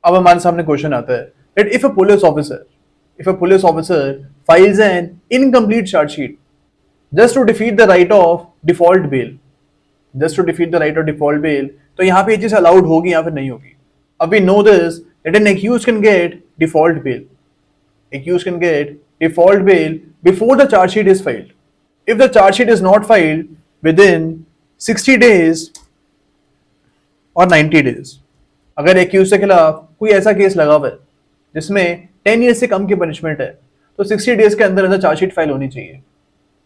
अब हमारे सामने क्वेश्चन आता है that if a police officer files an incomplete charge sheet just to defeat the right of default bail, तो यहाँ पे ये चीज अलाउड होगी या फिर नहीं होगी? अब we know this that an accused can get default bail. Accused can get default bail before the charge sheet is filed. If the charge sheet is not filed within 60 days और 90 days, अगर accused के खिलाफ कोई ऐसा case लगा हुआ है जिसमें 10 ईयर्स से कम की पनिशमेंट है तो 60 डेज के अंदर अंदर चार्जशीट फाइल होनी चाहिए।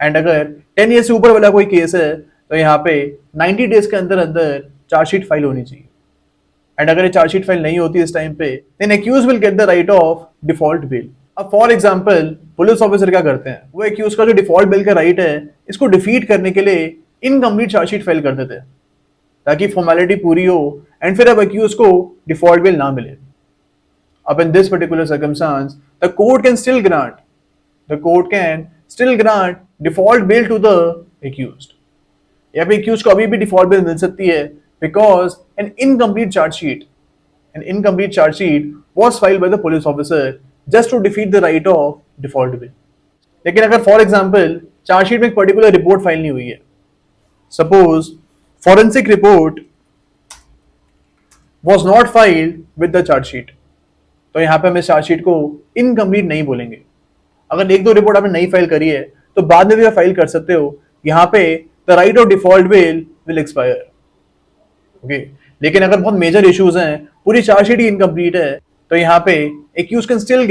एंड अगर 10 ईयर्स से ऊपर वाला कोई केस है तो यहाँ पे 90 डेज के अंदर अंदर चार्जशीट फाइल होनी चाहिए। एंड अगर ये चार्जशीट फाइल नहीं होती इस टाइम पे then accuse will get the right of default bail. अब फॉर एग्जांपल पुलिस ऑफिसर क्या करते हैं, वो एक्यूज का जो डिफॉल्ट बेल का राइट है इसको डिफीट करने के लिए इनकम्प्लीट चार्जशीट फाइल कर देते हैं ताकि फॉर्मेलिटी पूरी हो एंड फिर अब एक्यूज को डिफॉल्ट बेल ना मिले। अब in this particular circumstance the court can still grant default bail to the accused. या फिर एक्यूज को अभी भी डिफॉल्ट बेल मिल सकती है because an incomplete chargesheet was filed by the police officer just to defeat the right of default bail. लेकिन अगर फॉर एग्जांपल चार्जशीट में एक पर्टिकुलर रिपोर्ट फाइल नहीं हुई है, suppose forensic report was not filed with the charge sheet, तो यहाँ पे हम इस चार्ज शीट को इनकम्प्लीट नहीं बोलेंगे। अगर एक दो रिपोर्ट आपने नहीं फाइल करी है तो बाद में भी आप फाइल कर सकते हो, यहाँ पे the right of default bail will expire. Okay, लेकिन अगर बहुत मेजर इश्यूज हैं, पूरी चार्ज शीट ही इनकम्प्लीट है, तो यहाँ पे accuse can still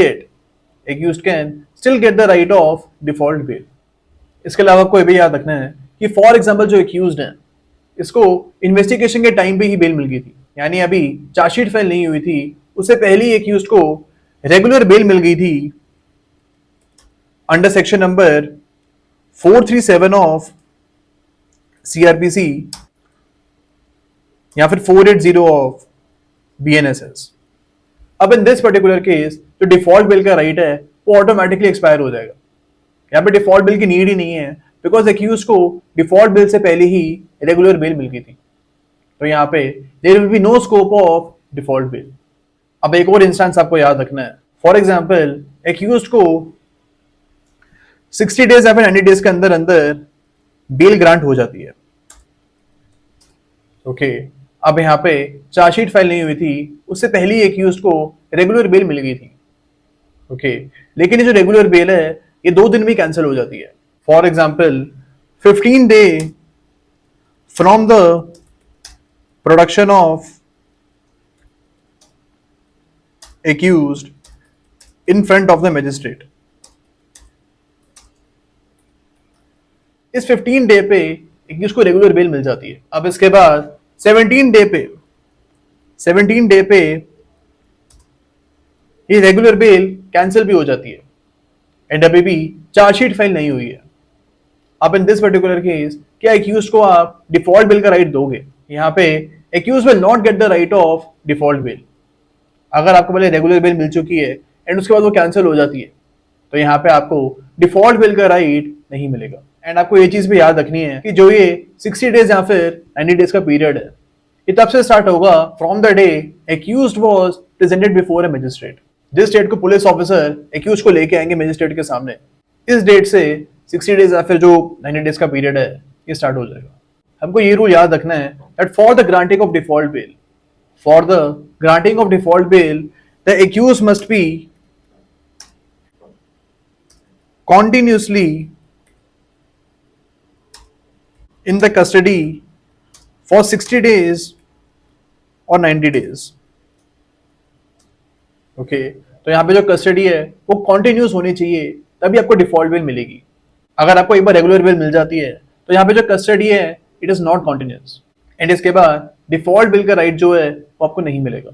get the right of default bail. इसके अलावा आपको ये भी याद रखना है कि फॉर एग्जाम्पल जो एक्यूज्ड है इसको इन्वेस्टिगेशन के टाइम पे ही बेल मिल गई थी, यानी अभी चार्जशीट फाइल नहीं हुई थी, उससे पहले ही एक्यूज्ड को रेगुलर बेल मिल गई थी under section number 437 of CrPC या फिर 480 ऑफ बीएनएसएस। अब इन दिस पर्टिकुलर केस जो डिफॉल्ट बेल का राइट है वो ऑटोमेटिकली एक्सपायर हो जाएगा। यहाँ पे डिफॉल्ट बेल की नीड ही नहीं है बिकॉज एक्यूज को डिफॉल्ट बेल से पहले ही रेगुलर बेल मिल गई थी, तो यहाँ पे there will be no scope of default bail. अब एक और इंस्टेंस आपको याद रखना है, फॉर एग्जांपल एक्यूज को 60 डेज या फिर 90 डेज के अंदर अंदर बेल ग्रांट हो जाती है। ओके, अब यहाँ पे चार्जशीट फाइल नहीं हुई थी, उससे पहले ही एक्यूज को रेगुलर बेल मिल गई थी। ओके, लेकिन ये जो रेगुलर बेल है ये 2 दिन में कैंसिल हो जाती है। For example 15 day from the production of accused in front of the magistrate। इस 15 डे पे एक्यूज को रेगुलर बेल मिल जाती है। अब इसके बाद 17 डे पे ये रेगुलर बेल कैंसिल भी हो जाती है एंड अभी भी चार्जशीट फाइल नहीं हुई है। अब इन दिस पर्टिकुलर केस क्या एक्यूज को आप डिफॉल्ट बेल का राइट दोगे? यहाँ पे accuse will not get the right of default bail. अगर आपको पहले रेगुलर बेल मिल चुकी है एंड उसके बाद वो कैंसिल हो जाती है तो यहाँ पे आपको डिफॉल्ट बेल का राइट नहीं मिलेगा। एंड आपको ये चीज भी याद रखनी है कि जो ये 60 डेज या फिर 90 डेज का पीरियड है ये तब से स्टार्ट होगा from the day accused was presented before a magistrate. जिस डेट को पुलिस ऑफिसर एक्यूज को लेके आएंगे मैजिस्ट्रेट के सामने, इस डेट से 60 डेज या फिर जो 90 डेज का पीरियड है ये स्टार्ट हो जाएगा। हमको ये रूल याद रखना है that for the granting of default bail the accuse must be continuously in the custody for 60 days or 90 days। Okay, तो यहाँ पे जो कस्टडी है वो कॉन्टिन्यूस होनी चाहिए तभी आपको डिफॉल्ट बेल मिलेगी। अगर आपको एक बार रेगुलर बेल मिल जाती है तो यहाँ पे जो कस्टडी है it is not continuous and इसके बाद डिफॉल्ट बेल का राइट जो है वो आपको नहीं मिलेगा।